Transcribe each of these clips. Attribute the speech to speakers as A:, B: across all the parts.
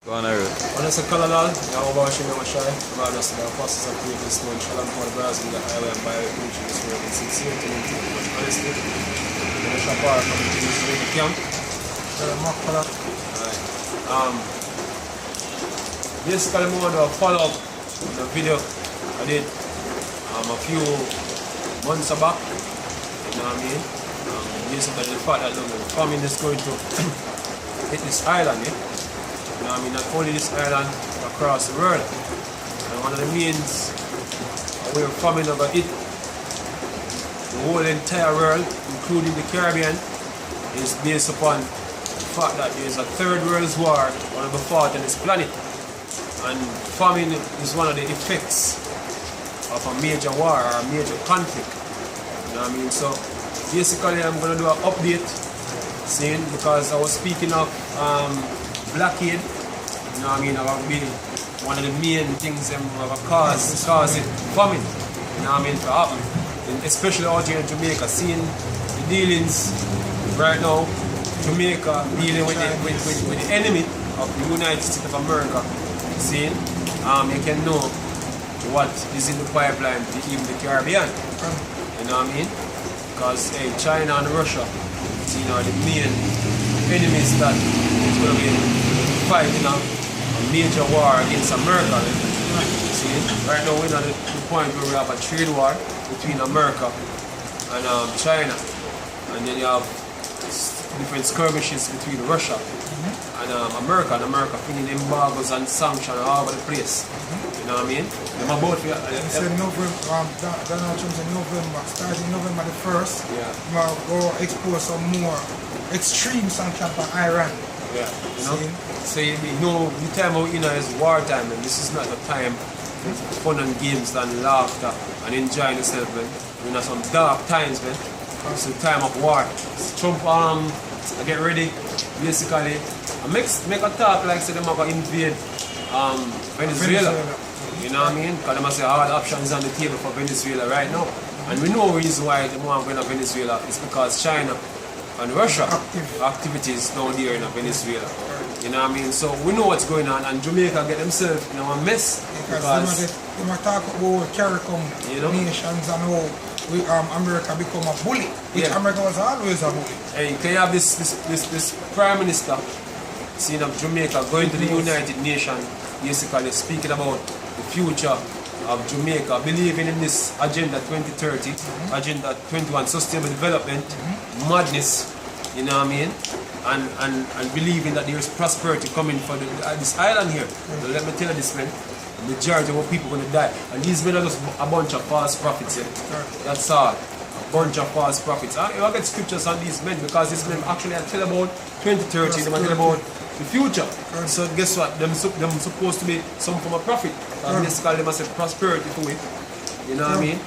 A: Go on, Aaron.
B: On esse canal, eu vou achar meu achar, vai nas da posso aqui this one shalan for Brazil the highway by which is where it's sincere and honestly. The shopper coming to this really camp. Makala. Basically I want to follow up the video I did a few months back. You know what I mean? Basically the fact that the famine is going to hit this island, yeah? You know what I mean, not only this island, across the world. And one of the means we're famine over it, the whole entire world, including the Caribbean, is based upon the fact that there is a third world war, one of the fought on this planet. And famine is one of the effects of a major war or a major conflict. You know what I mean? So basically I'm going to do an update, seeing, because I was speaking of blockade. You know what I mean? That would be one of the main things that have caused famine. You know what I mean? To happen. And especially out here in Jamaica, seeing the dealings right now, Jamaica dealing with the enemy of the United States of America. Seeing, you can know what is in the pipeline to even the Caribbean. You know what I mean? Because China and Russia, you know, are the main enemies that is going to be fighting a major war against America. See, right now we're at the point where we have a trade war between America and China, and then you have different skirmishes between Russia and America. And America putting embargoes and sanctions all over the place. You know what I mean? Them about to,
C: said November, Donald Trump said November, starting November the 1st, we'll go expose some more extreme sanctions on Iran.
B: Yeah, you know. So you know the time out is wartime, and this is not the time for fun and games and laughter and enjoying yourself, man. We're in some dark times, man. It's the time of war. Trump I get ready, basically. I make a talk like say them are gonna invade Venezuela. You know what I mean? Because they must say all the options on the table for Venezuela right now. And we know the reason why they want to go to Venezuela is because China and Russia activities down there in Venezuela. You know what I mean? So we know what's going on, and Jamaica get themselves in a mess.
C: Because they might talk about CARICOM nations and how America become a bully, which America was always a bully.
B: Hey, can you have this Prime Minister seeing of Jamaica going to the United Nations, basically speaking about the future of Jamaica, believing in this Agenda 2030, Agenda 21, Sustainable Development, madness, you know what I mean? And believing that there is prosperity coming for this island here. So let me tell you this, man, the majority of people are going to die. And these men are just a bunch of false prophets here. That's all. A bunch of false prophets. I get scriptures on these men because these men actually tell about 2030, they tell about the future. So guess what? Them supposed to be some form of prophet. And basically they must have prosperity to it. You know what I mean?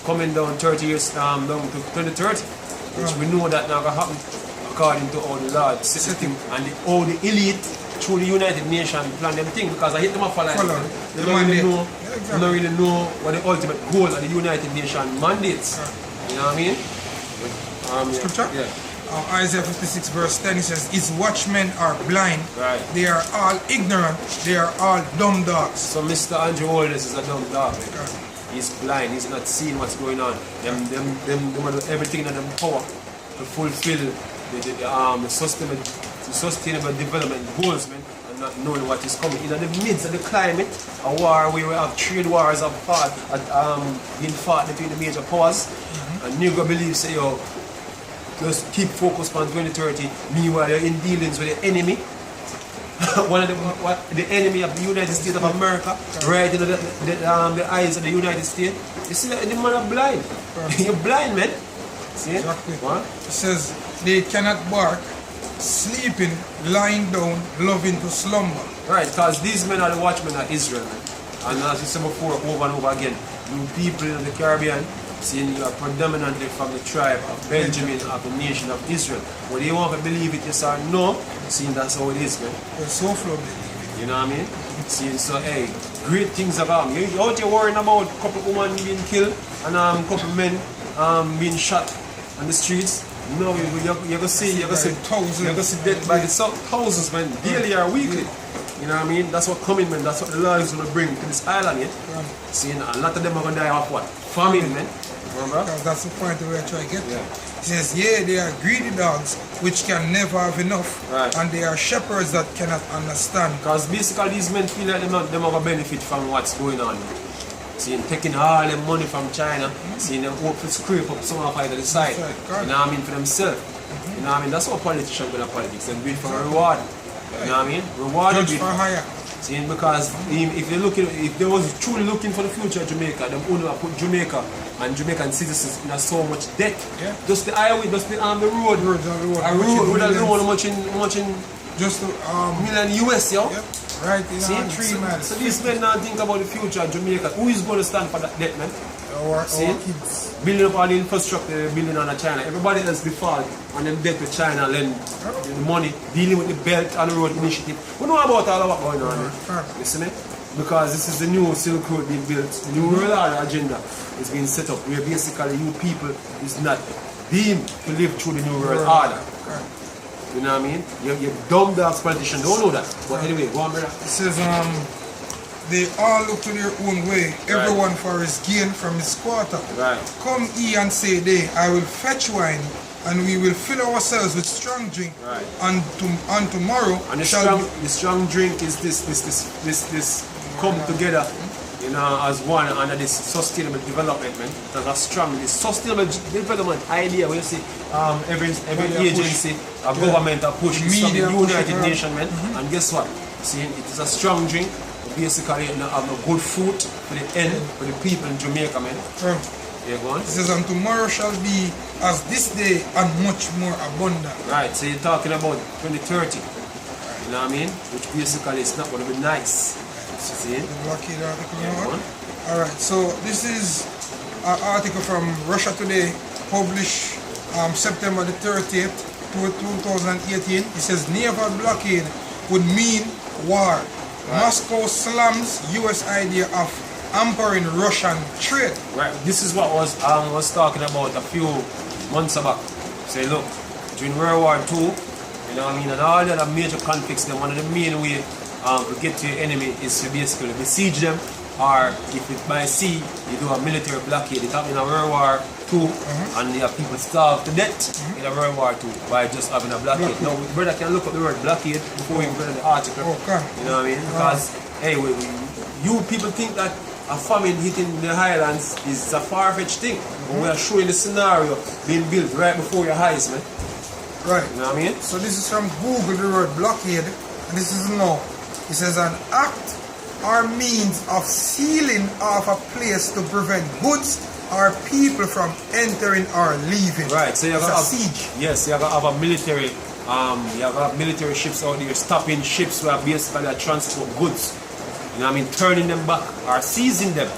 B: Coming down 30 years down to 2030. Which we know that now going to happen according to all the Lord system and all the elite through the United Nations plan them thing, because I hit them up for like they don't really know what the ultimate goal of the United Nations mandates. You know what I mean?
C: Scripture?
B: Yeah.
C: Isaiah 56 verse 10, it says, his watchmen are blind, they are all ignorant, they are all dumb dogs.
B: So Mr. Andrew Holness is a dumb dog. He's blind, he's not seeing what's going on. Them do everything in them power to fulfill the sustainable development goals, man, and not knowing what is coming. In the midst of the climate, a war where we have trade wars being fought between the major powers, and Negro believes, say, yo, just keep focused on 2030, meanwhile you're in dealings with the enemy. One of the enemy of the United States of America, right in the eyes of the United States. You see that the man are blind. You're blind, man. See?
C: Exactly.
B: What?
C: It says they cannot bark, sleeping, lying down, loving to slumber.
B: Right, because these men are the watchmen of Israel, man. And as you said before, over and over again, you people in the Caribbean, seeing you are predominantly from the tribe of Benjamin of the nation of Israel. Whether you want to believe it, yes or no, seeing that's how it is, man.
C: They're so flow believe
B: You know what I mean? Seeing, so hey, great things are going. You out here worrying about a couple of women being killed and a couple of men being shot on the streets. No, you're going to see thousands by the thousands, man, daily or weekly. You know what I mean? That's what coming, man. That's what the Lord is going to bring to this island, yeah?
C: Right.
B: See, a lot of them are going to die off what? Famine, man. Remember?
C: Because that's the point we're trying to get to.
B: Yeah.
C: He says, yeah, they are greedy dogs which can never have enough.
B: Right.
C: And they are shepherds that cannot understand.
B: Because basically these men feel like them have a benefit from what's going on. See, taking all the money from China, seeing them hope to scrape up some of the other side.
C: Right.
B: You know what I mean? For themselves. You know what I mean? That's how politicians go to politics. They do it for a reward. You know what I mean? Reward.
C: Judge for hire.
B: See, because if they was truly looking for the future of Jamaica, them only would put Jamaica and Jamaican citizens in so much debt.
C: Yeah.
B: Just the highway, just the road. A road would have known much in
C: just
B: million US, yo.
C: Yep. Right in
B: See,
C: our 3 miles.
B: so these men now think about the future of Jamaica. Who is going to stand for that debt, man?
C: Our
B: See?
C: kids.
B: Building up all the infrastructure, they're building on China. Everybody else default and then debt to China, lend the money, dealing with the Belt and Road Initiative. We know about all of what's going on here. You see me? Because this is the new Silk Road being built, the new World Order agenda is being set up where basically you people is not deemed to live through the new World Order. You know what I mean? You dumb dogs politicians don't know that. But anyway, go on, brother.
C: It says, they all look to their own way, everyone for his gain from his quarter.
B: Right.
C: Come ye and say they, I will fetch wine, and we will fill ourselves with strong drink.
B: Right.
C: And tomorrow
B: And
C: shall
B: the strong drink is this come together, you know, as one under this sustainable development, man. There's a strong, this sustainable development idea where you see every agency, a government, a push, it's from the United Nations, man. And guess what? See, it is a strong drink. Basically, you know, have a good food for the end, for the people in Jamaica, man. Yeah, go on.
C: It says, and tomorrow shall be as this day and much more abundant.
B: Right, so you're talking about 2030. You know what I mean? Which basically is not going to be nice. See?
C: The blockade article.
B: Yeah,
C: Alright, so this is an article from Russia Today, published September the 30th, 2018. It says, naval blockade would mean war. Right. Moscow slams US idea of hampering Russian trade.
B: Right, this is what was talking about a few months back. Say, look, during World War II, you know what I mean, and all the other major conflicts, then one of the main ways to get to your enemy is to basically besiege them, or if it's by sea, you do a military blockade. It happened in World War II, and you have people starved to death in World War II by just having a blockade. Now, brother can look up the word blockade before we go to the article.
C: Okay.
B: You know what I mean? Because, hey, you people think that a famine hitting the highlands is a far-fetched thing, but we are showing the scenario being built right before your eyes, man.
C: Right.
B: You know what I mean?
C: So this is from Google, the word blockade, and this is no. It says an act or means of sealing off a place to prevent goods or people from entering or leaving.
B: Right. So you have a
C: siege.
B: Yes, you have a military. You have military ships out there stopping ships where basically transport goods. You know what I mean? Turning them back or seizing them.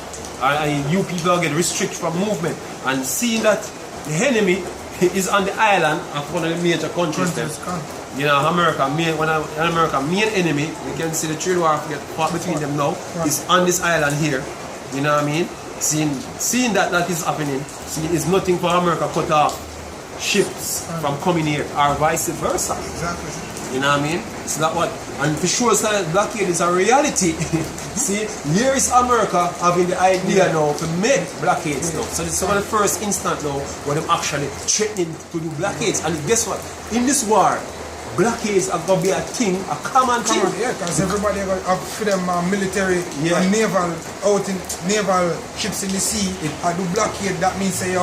B: And you people get restricted from movement. And seeing that the enemy is on the island of one of the major countries. You know, America, main enemy, we can see the trade war fought between them now, is on this island here. You know what I mean? Seeing that is happening, is nothing for America cut off ships from coming here, or vice versa.
C: Exactly.
B: You know what I mean? It's not what, and for sure, blockade is a reality. See, here is America having the idea now to make blockades now. So this is one of the first instance now where them actually threatening to do blockades. And guess what? In this war, blockades are going to be a thing, a common thing.
C: Yeah, because everybody have for them military and naval naval ships in the sea. I do blockade. That means say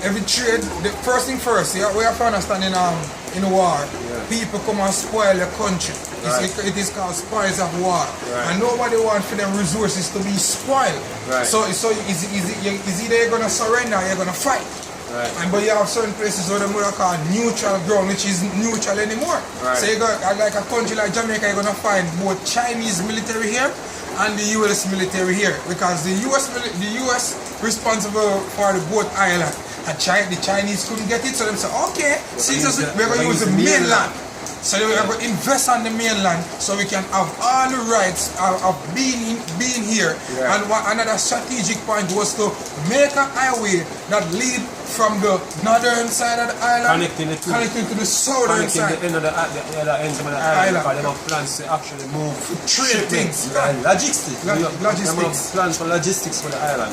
C: every trade. The first thing first, we have to understand in war, people come and spoil the country. It is called spoils of war, and nobody wants for them resources to be spoiled. So is either you're gonna surrender or you're gonna fight. But you have certain places where they call neutral ground, which is neutral anymore. So you got like a country like Jamaica, you're gonna find both Chinese military here and the US military here, because the US responsible for the both island, and the Chinese couldn't get it, so they say, okay, we're gonna use the mainland. So we're going to invest on the mainland so we can have all the rights of being here. And another strategic point was to make a highway that lead from the northern side of the island,
B: connecting
C: to the southern side.
B: The end of the other ends of the island, because they have plans to actually move
C: trade things.
B: Logistics.
C: Logistics.
B: Plans for logistics for the island.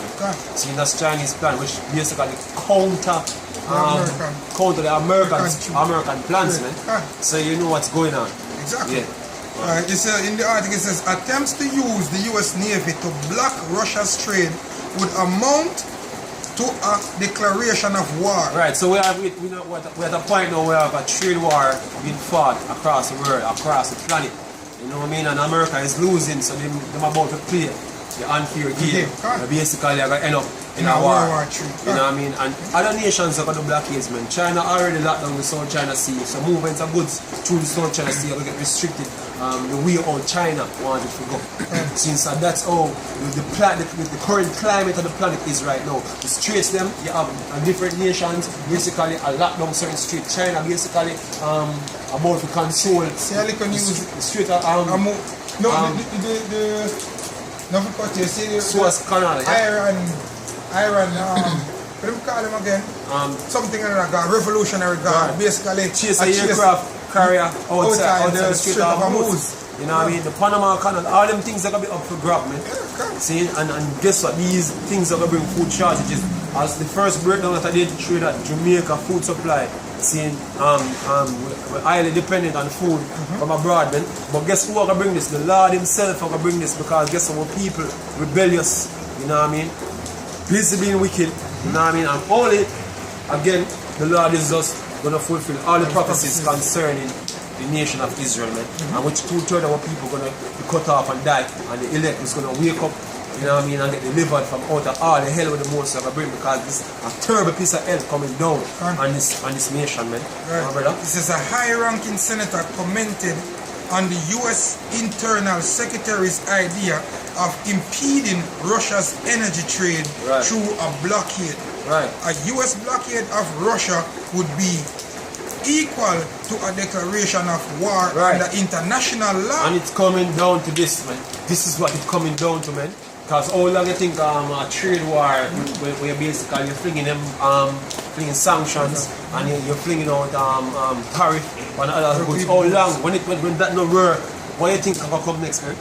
B: See, that's Chinese plan, which basically counter the American plans, man. So you know what's going on.
C: Exactly.
B: Yeah.
C: In the article it says, attempts to use the US Navy to block Russia's trade would amount to a declaration of war.
B: Right, so we're at a point now where we have a trade war being fought across the world, across the planet. You know what I mean? And America is losing, so they're about to play the unfair game. Basically, they're going to end up in a war. You know what I mean? And other nations are going to blockades, man. China already locked down the South China Sea, so movements of goods through the South China Sea will get restricted. The way how China wanted to go. Since that's how the current climate of the planet is right now. The straits them, you have different nations basically lock down certain straits. China basically about to control the strait of Suez Canal.
C: Iran, what do we call him again? Something in that guard, revolutionary guard. Basically,
B: chase a aircraft carrier outside the Strait of Hormuz. You know what I mean? The Panama Canal, all them things are going to be up for grab, man. See, and guess what? These things are going to bring food shortages. As the first breakdown that I did through that Jamaica food supply, seeing we're highly dependent on food from abroad, man. But guess who are going to bring this? The Lord himself are going to bring this, because guess what? People rebellious, you know what I mean? Busy being wicked, you know what I mean? And only, again, the Lord is just going to fulfill all the prophecies concerning the nation of Israel, man. And which 2/3 of our people going to be cut off and die, and the elect is going to wake up, you know what I mean, and get delivered from out of all the hell with the most of a bring, because this is a terrible piece of hell coming down on this nation, man. Brother?
C: This is a high-ranking senator commented on the U.S. Internal Secretary's idea of impeding Russia's energy trade through a blockade. A U.S. blockade of Russia would be equal to a declaration of war under international law.
B: And it's coming down to this, man. This is what it's coming down to, man. Because all long you think a trade war, where basically you're flinging them, flinging sanctions, and you're flinging out tariff on other goods. How long? When that no work, what do you think will come next, man?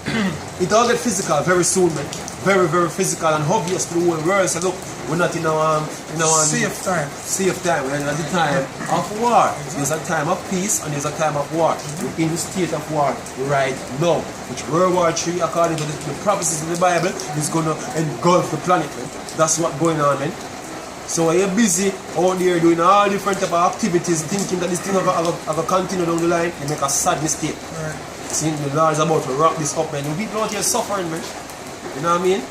B: It all get physical very soon, man. Very, very physical and obvious to the whole world. So look, we're not in a
C: safe time.
B: We're in a time of war. There's a time of peace and there's a time of war. We're in the state of war right now. Which World War III, according to the prophecies in the Bible, is going to engulf the planet, man. That's what's going on, man. So you're busy out there doing all different type of activities, thinking that this thing will continue down the line, you make a sad mistake. See, the Lord is about to wrap this up, man. The people out here suffering, man. You know what I mean?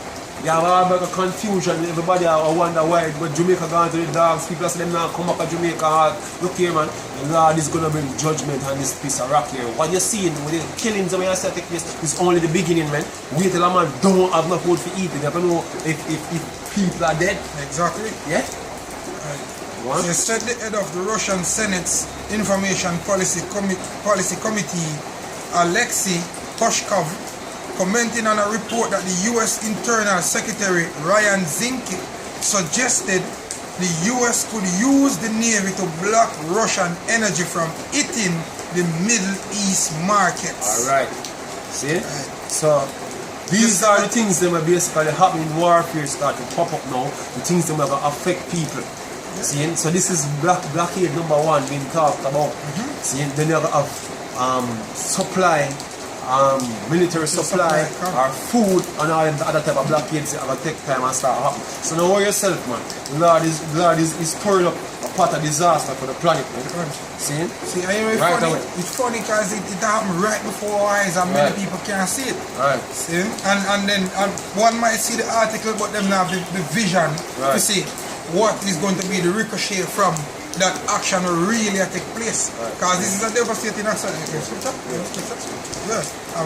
B: You have all of confusion. Everybody wonder why Jamaica gone to the dogs. People say them now come up to Jamaica. Look here, man. The Lord is going to bring judgment on this piece of rock here. What you're seeing with the killings of your take place is only the beginning, man. Wait till a man don't have no food for eating. You don't know if people are dead.
C: Exactly.
B: Yeah?
C: They said the head of the Russian Senate's Information Policy Committee, Alexei Poshkov, commenting on a report that the U.S. Internal Secretary Ryan Zinke suggested the U.S. could use the Navy to block Russian energy from hitting the Middle East markets.
B: Alright. See? So, these are the things that are basically happening in warfare start to pop up now. The things that are affect people. See? So this is blockade number 1 being talked about. See? Then you have supply, military supply, or food, and all the other type of blockades that will take time and start happening. So now worry yourself, man. The Lord is pouring up a pot of disaster for the planet, man. See?
C: Right away. It's funny because it happened right before our eyes and many people can't see it. See? And then one might see the article, but them have the vision to see what is going to be the ricochet from that action will really take place. Because this is a devastating action.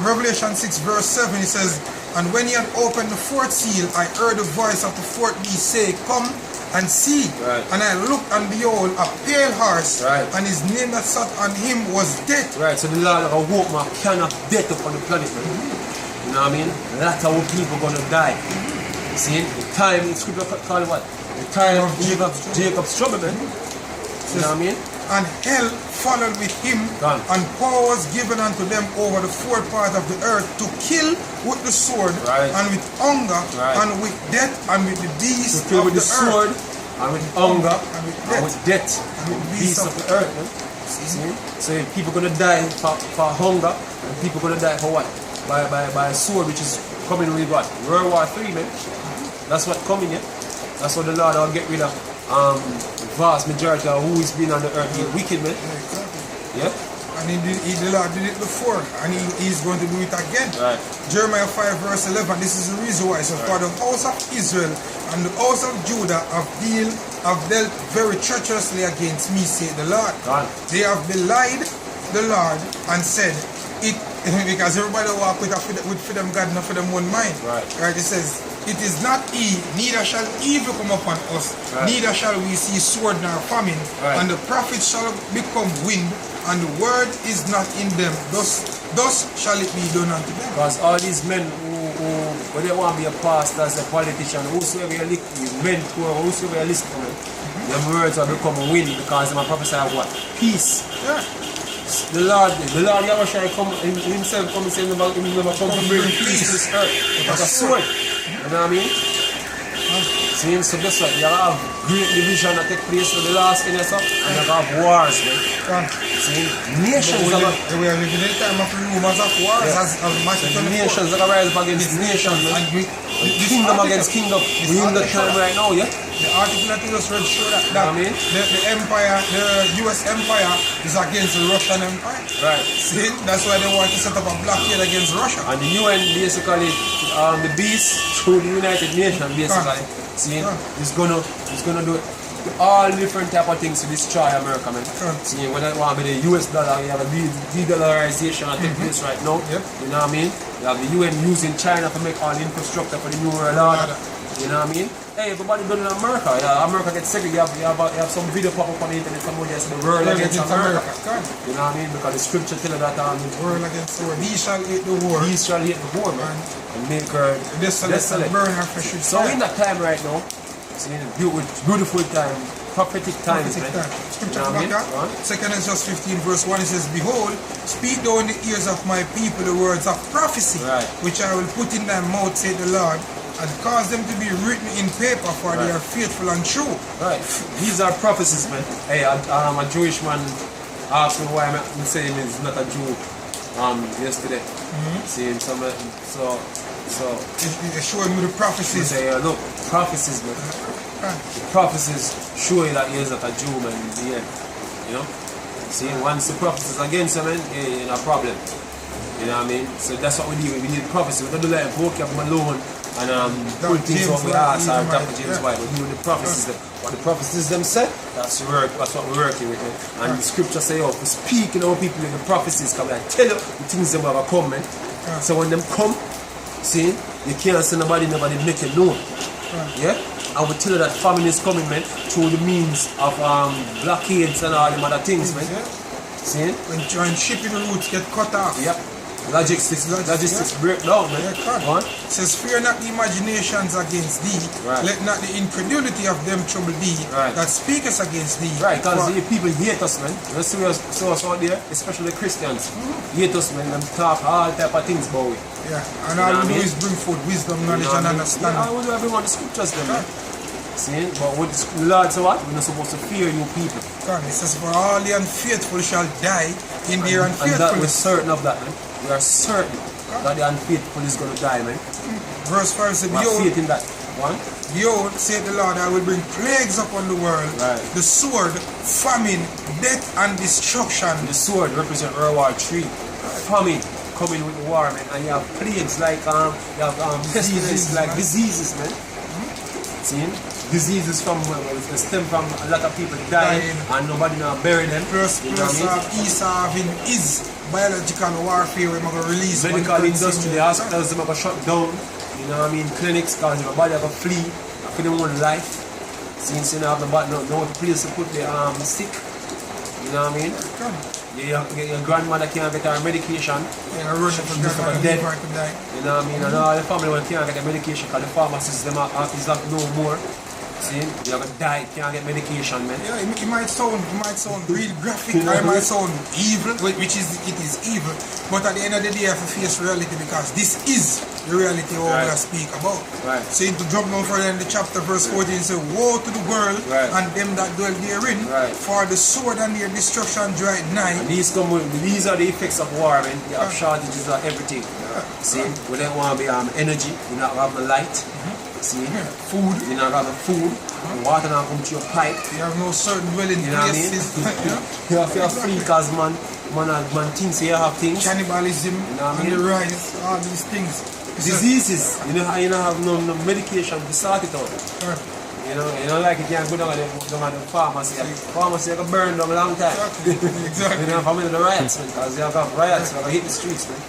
C: Revelation 6 verse 7, it says, and when he had opened the fourth seal, I heard the voice of the fourth beast say, come and see. And I looked and behold a pale horse, and his name that sat on him was Death.
B: So the Lord of hope, man, cannot death upon the planet, man. You know what I mean? A lot of people going to die. See, the time in scripture called what? The time of Jacob's trouble, man. You know what I mean?
C: And hell followed with him, and power was given unto them over the four parts of the earth to kill with the sword, and with hunger, and with death, and with the beasts
B: to kill
C: of
B: with
C: the
B: sword,
C: earth.
B: and with hunger,
C: and with death,
B: and with beasts of the earth. Man. See? So people gonna die for hunger, and people gonna die for what? By a sword, which is coming with what? World War 3, man. That's what coming, yeah? That's what the Lord will get rid of. The vast majority of who is been on the earth, the wicked, man.
C: Yeah, exactly.
B: Yeah?
C: And the Lord did it before, and he's going to do it again.
B: Right.
C: Jeremiah 5 verse 11, this is the reason why. So for the house of Israel and the house of Judah have dealt very treacherously against me, said the Lord. They have belied the Lord and said, it because everybody walk with them God, not for them one mind. Right? It says, it is not he, neither shall evil come upon us, neither shall we see sword nor famine, and the prophets shall become wind, and the word is not in them. Thus shall it be done unto them.
B: Because all these men who they want to be a pastor, as a politician, whosoever you mentor, whosoever you listen to them, their words will become wind because they prophesy what? Peace.
C: Yeah.
B: The Lord Yahushua himself come and say he never come to bring peace to this earth. Like a sword. You know what I mean? See, so guess what? You have great division that take place in the last end, and you have wars, man. See, nations
C: we are living in a time of rumors of wars, as
B: nations that rise up against nations, man. Kingdom against kingdom. We're in that time right now, yeah?
C: The article that you just read show that the empire, the US empire is against the Russian empire.
B: Right.
C: See, that's why they want to set up a blockade against Russia.
B: And the UN basically, the beast through the United Nations basically, see, is gonna do all different type of things to destroy America, man. See, whether it want to be the US dollar, you have a de-dollarization that take place right now. You know what I mean? You have the UN using China to make all the infrastructure for the new world order. You know what I mean? Hey, everybody done in America. Yeah, America gets segregated. You have some video pop up on the internet, somebody says the world against America. You know what I mean? Because the scripture tell you that the
C: world against the world. He shall hate the war.
B: He shall hate the war, man. And make her desolate.
C: Burn her flesh.
B: So in that time right now, see, beautiful time, prophetic times, man.
C: Scripture back up. 2 Ezra 15 verse 1, it says, behold, speak thou in the ears of my people the words of prophecy, which I will put in thy mouth, said the Lord, and cause them to be written in paper, for they are faithful and true. Right.
B: These are prophecies, man. Hey, I'm a Jewish man asked me why I'm saying he's not a Jew yesterday. Seeing some so
C: it's showing me the prophecies.
B: Say, look, prophecies, man. The prophecies show you that he is not a Jew, man, in the end. You know? See, once the prophecies against him, man, you know, a problem. You know what I mean? So that's what we need. We need prophecy. We don't do like vocab alone and put things on we ask or Dr. James White. We do the prophecies. What the prophecies them said, that's what we're working with. Man. And the scripture say, we speak in our people in the prophecies, because I tell you the things them are coming. So when them come, see, you can't say nobody make it known. Yeah? I will tell you that famine is coming, man, through the means of blockades and all them other things, man. See?
C: When shipping routes get cut off.
B: Yep. Logistics break down, man.
C: It says, fear not the imaginations against thee, let not the incredulity of them trouble thee, that speaketh against thee.
B: Right, because the people hate us, man. You see us out there, especially the Christians. Hate us, man, and talk all type of things about it.
C: Yeah, and all we do is bring forth wisdom, knowledge, and understanding.
B: Yeah, we do everyone the scriptures, them, man. See, but with the Lord, so what? We're not supposed to fear you people.
C: God, it says, for all the unfaithful shall die in their unfaithfulness.
B: And that we're certain of that, man. We are certain that the unfaithful is going to die, man.
C: Verse 5 says,
B: behold, faith in that. One.
C: Behold, saith the Lord, I will bring plagues upon the world, the sword, famine, death, and destruction.
B: The sword represents World War 3. Famine coming with the war, man. And you have plagues like pestilence, like diseases, man. See? Diseases from stem from a lot of people dying and nobody now bury them.
C: Plus Esau having his biological warfare we're going to release.
B: Medical industry, the hospitals are going to shut down. You know what I mean? Clinics, because your body have a flee for their own life. Since you don't have no place to put the sick. You know what I mean? Your grandmother can't get her medication.
C: Yeah, Russia for
B: dead. You know what I mean? And all the family can't get the medication because the pharmacists them is not no more. See, you have a diet, can't get medication, man.
C: Yeah, it might sound real graphic, or it might sound evil, which is evil. But at the end of the day, I have to face reality because this is the reality of what I speak about.
B: Right.
C: So to jump down further in the chapter, verse 14, say, woe to the world and them that dwell therein, for the sword and their destruction draweth nigh.
B: And these are the effects of war, man. You have shortages of everything. See, we don't want to be energy, we don't have the light. See, food, you don't have the food. Water not come to your pipe.
C: You have no certain dwelling places.
B: You have your free because man thinks you have things.
C: Cannibalism, on the rise, all these things.
B: Diseases, you don't have no medication to sort it out. You know, like it can't go down the pharmacy. Pharmacy can burn down a long time.
C: Exactly.
B: You know, family the riots, man, because you have riots, you have hit the streets, man.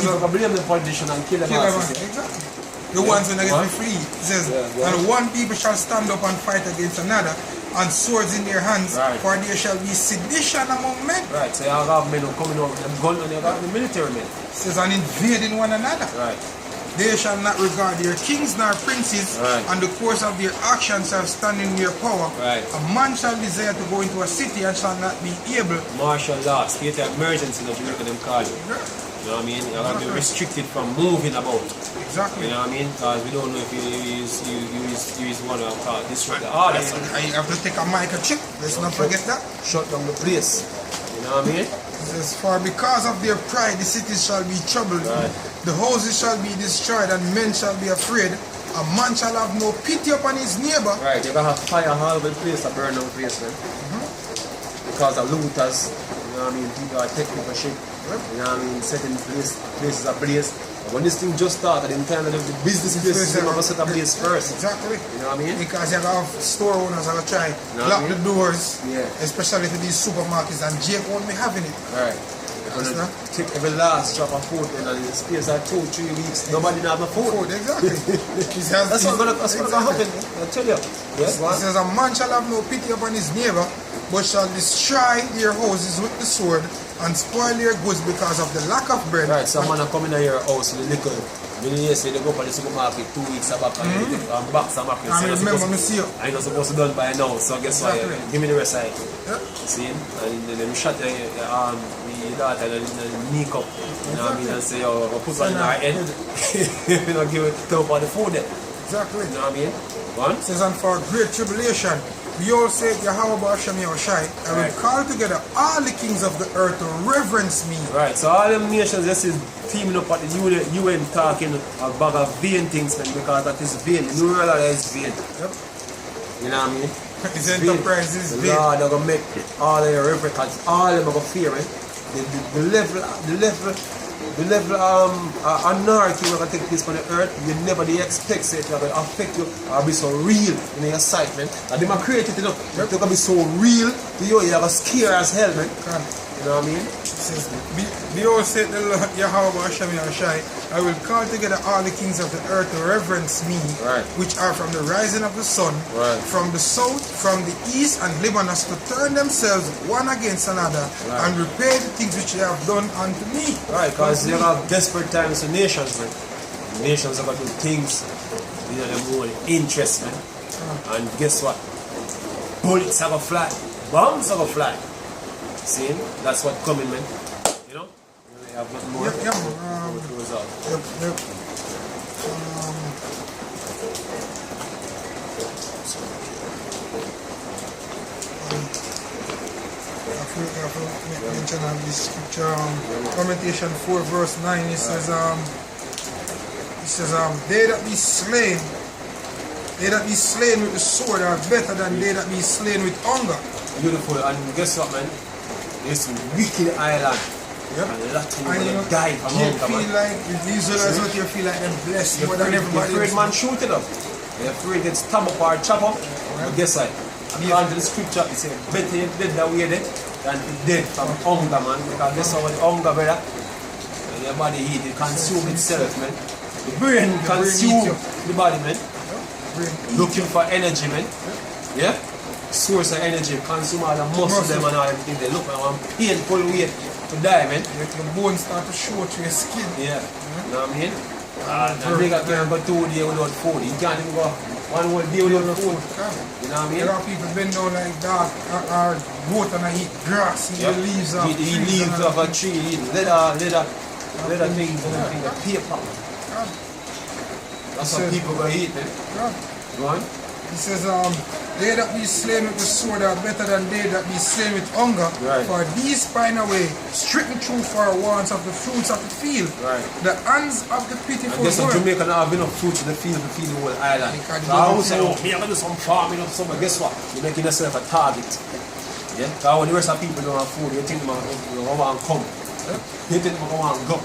B: You can blame the politician and kill them.
C: Exactly. The ones when they get free. It says, and one people shall stand up and fight against another, and swords in their hands, for there shall be sedition among men.
B: Right, so you have men who coming over with them guns and you have the military men.
C: It says, and invading one another.
B: Right.
C: They shall not regard their kings nor princes, and the course of their actions shall stand in their power.
B: Right.
C: A man shall desire to go into a city and shall not be able.
B: Martial law, state of emergency that you look at them call it. You know what I mean? You're going to be restricted from moving about.
C: Exactly.
B: You know what I mean? Because we don't know if you use one of disrupt the order.
C: I have to take a microchip. Let's not forget that.
B: Shut down the place. You know what I mean?
C: It says, for because of their pride the cities shall be troubled. The houses shall be destroyed and men shall be afraid. A man shall have no pity upon his neighbor.
B: Right, you're going to have fire all over the place, a burn down place, man. Because of looters, you know what I mean? People are taking for shit. You know what I mean? Setting places ablaze. When this thing just started, in time of the business places, they're going to set ablaze first.
C: Exactly.
B: You know what I mean?
C: Because you have store owners that are trying to lock the doors, especially to these supermarkets, and Jake won't be having it.
B: Right. You're going to take every last drop of food and in the space of 2-3 weeks, nobody have no food.
C: Exactly.
B: That's what's going to happen, I tell you. Yes,
C: it says, a man shall have no pity upon his neighbor, but shall destroy their houses with the sword and spoil their goods because of the lack of bread.
B: Right, some man are coming to your house with the liquor. When you say they go for the supermarket 2 weeks back and you take a box of mackerel.
C: I remember me see you.
B: And you're supposed to done by now, so guess what? Give me the rest of it. See? And then you shut your daughter and knee up. You know what I mean? And say, oh, put one in our head. You know, give it to for the food then.
C: Exactly.
B: You know what I mean? One.
C: It says, and for great tribulation, behold, saith Yahweh Hashem Yahushai, I will call together all the kings of the earth to reverence me.
B: Right, so all them nations just is teaming up at the UN talking about a vain things, man, because that is vain. You realize it's vain. You know what I mean?
C: His enterprise is vain.
B: Lord, they're going to make all the reverence, all of them are going to fear it. The level anarchy will take place on the earth, you never expect it to affect you or be so real in your sight, man. And they might create it enough, it's going to be so real to you, you have a scare as hell, man. You know what I mean?
C: It says, behold, saith the Lord Yahweh Hashem Yahushai, I will call together all the kings of the earth to reverence me, which are from the rising of the sun, from the south, from the east, and Lebanon, to turn themselves one against another, and repay the things which they have done unto me.
B: Right, because you have desperate times in nations, man. Nations are going to do things, you know, their own interest, man. And guess what? Bullets are going to fly, bombs are going to fly. See, that's what coming, man. You know? You have nothing more.
C: Yep. I have to mention of this scripture, commentation 4 verse 9, it says, they that be slain with the sword are better than they that be slain with hunger.
B: Beautiful, and guess what, man? This wicked island. And a lot of people will die from hunger, man.
C: Like, these are what you feel like they're blessed more than everybody.
B: You're afraid man shoot it up. You're afraid it's stab up or chop up. But guess what? According to the scripture, it says, better you dead that way dead than dead from hunger, man. Because that's how the hunger, brother. And your body heat, it consume itself, man. The brain consume the body, man. Looking for energy, man. Yeah? Source of energy, consume all the muscle them and all everything. They look at one painful way to die, man.
C: Your bones start to show through your skin.
B: Yeah. You know what I mean? And nigga can't go 2 days without food. He can't even go one whole day without food. You know what I mean?
C: A lot of people bend down like that, or goat and I eat grass, eat the leaves of
B: Eat
C: trees
B: leaves
C: and
B: of a tree, eat leather things, the paper. That's what people go eat, man. Go on.
C: He says, they that be slain with the sword are better than they that be slain with hunger.
B: Right.
C: For these pine away, stricken through for wants of the fruits of the field.
B: Right.
C: The hands of the pitiful
B: I guess in
C: world.
B: Jamaica now have enough fruits in the field to feed the whole island.
C: Because
B: So I always say, oh, me I'm gonna do some farming or something. Guess what? You're making yourself a target. Yeah? Because when the rest of people don't have food, you think they're going to come. You think they're going to go.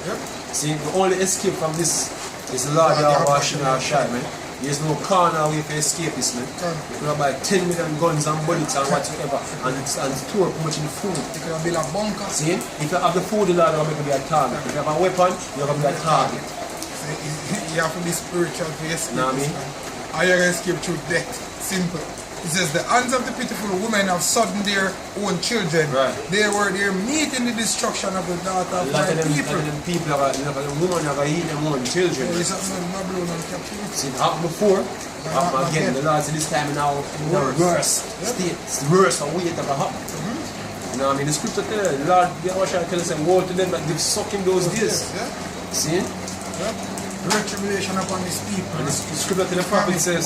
C: Yep.
B: See, the only escape from this is the Lord washing our shy, man. There's no corner way to escape this, man. You can buy 10 million guns and bullets and whatever and store too much in the food.
C: You can build a bunker.
B: See, if you have the food, the Lord will make you be a target. If you have a weapon, you're going to be a target.
C: You have to be spiritual to escape.
B: You know what I mean?
C: And you're going to escape through death. Simple. It says, the hands of the pitiful women have sodden their own children.
B: Right.
C: They were there meeting the destruction of the daughter of my people.
B: A lot of them people, the women have eaten their own children.
C: There is something in Babylon and captivity.
B: See, it happened before, happened again. The Lord said this time now in the reverse state. It's the worst of way that can happen. You know what I mean? The scripture tells the Lord, the Osha tells us, woe to them that give suck in those days. See?
C: Great tribulation upon these people.
B: And the scripture to the prophet says,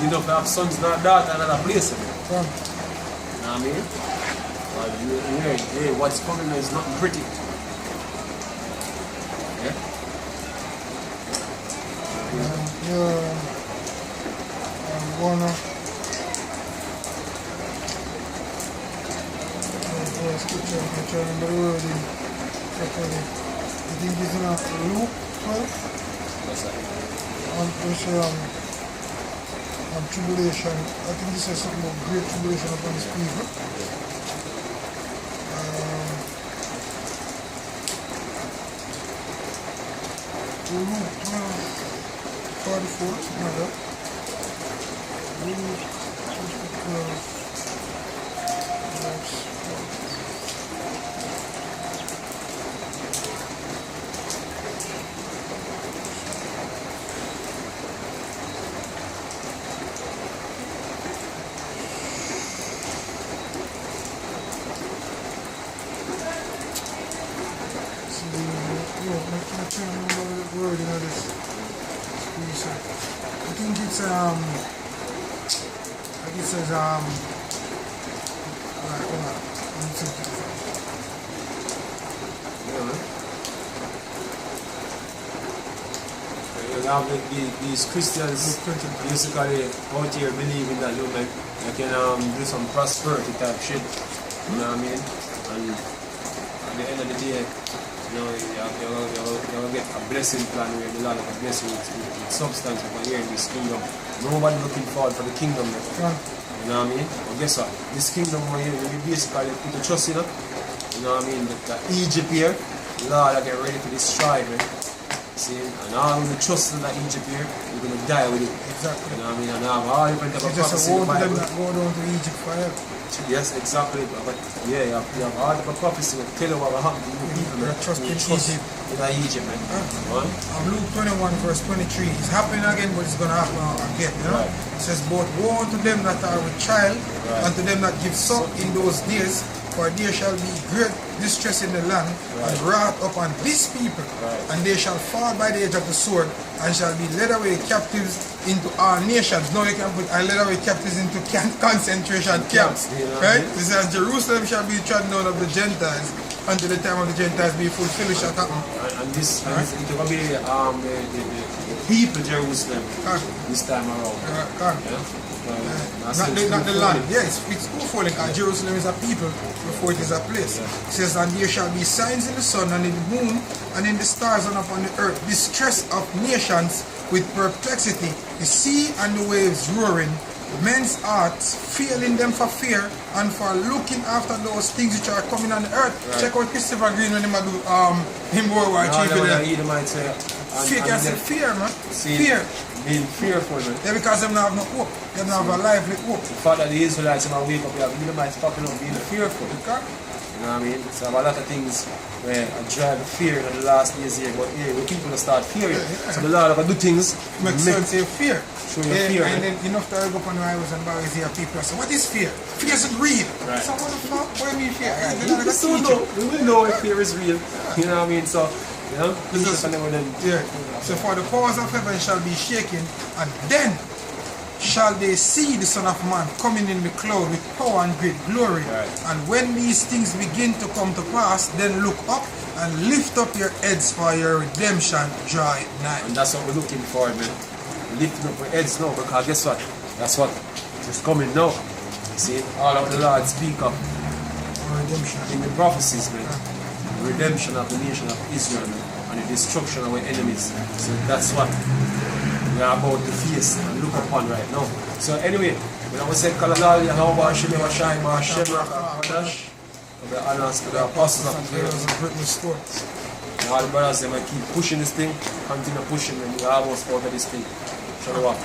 B: you don't have sons nor daughter in another place. You know what I mean? But hey, what's coming is not pretty. Yeah?
C: I'm gonna scripture, I'm trying to remember the wording properly. I think it's in Luke 12.
B: What's that?
C: Tribulation. I think this says something about great tribulation upon his people. Luke 12, 44, something like that. Luke 12, verse 44. I think it's it says alright, hold on. Let me see.
B: You have these Christians basically out here believing that you can do some prosperity type shit. You know what I mean? And at the end of the day, you'll get a blessing plan where the Lord will bless you with substance over here in this kingdom. Nobody looking forward for the kingdom. You know what I mean? But guess what? This kingdom over here, you basically put the trust in it. You know what I mean? The Egypt here, the Lord will get ready to destroy it. See, and all the trust in that Egypt here, you're going to die with it.
C: Exactly.
B: You know what I mean? And I have all different type of prophecy in the Bible.
C: Them that go down to Egypt forever.
B: Yes, exactly. But yeah, you have all different prophecy that tell you what will happen to the people.
C: Trust in Egypt.
B: In Egypt, man.
C: Luke 21 verse 23. It's happening again, but it's going to happen again. You know? It says, but woe unto them that are with child, and to them that give suck in those days, for there shall be great distress in the land, and wrath upon this people, and they shall fall by the edge of the sword, and shall be led away captives into all nations. Now you can put and led away captives into concentration camps. Right? This says Jerusalem shall be trodden down of the Gentiles, until the time of the Gentiles be fulfilled. Shall happen.
B: And this it will be the people Jerusalem this time around.
C: Not the land. Yes, it's twofold. Jerusalem is a people before it is a place. It says, and there shall be signs in the sun and in the moon and in the stars and upon the earth, distress of nations with perplexity, the sea and the waves roaring, men's hearts failing them for fear and for looking after those things which are coming on the earth. Check out Christopher Green when he do him World War III. Fear can say fear, man. Fear.
B: Being fearful, man.
C: Yeah, because them not have no hope. Them not have a lively hope.
B: The fact that the Israelites are wake up, you have Edomites popping up being fearful.
C: Okay.
B: You know what I mean? So I have a lot of things where I drive fear in the last years here, but here when people start fearing. So the Lord will do things.
C: Makes sense, you fear.
B: Show you fear.
C: And then enough to go up on the highways and barriers here, people say, what is fear? Fear isn't real.
B: Right.
C: So what the fuck? What do you mean fear?
B: We still know. We will know if fear is real. You know what I mean? So, you know,
C: yeah. So for the powers of heaven shall be shaken, and then shall they see the Son of Man coming in the cloud with power and great glory.
B: Right.
C: And when these things begin to come to pass, then look up and lift up your heads, for your redemption draw nigh.
B: And that's what we're looking for, man. Lifting up our heads now, because guess what? That's what is coming now. You see, all of the Lord speak of
C: Redemption.
B: in the prophecies, man. The redemption of the nation of Israel, man, and the destruction of our enemies. So that's what we are about to face and look upon right now. So anyway, when I was saying Kalalal, Yahweh, Shem, Shai, Shem, Rakash, the honors to the apostles of the and all the brothers, they might keep pushing this thing, continue pushing, and we're almost out of this thing. Shalom.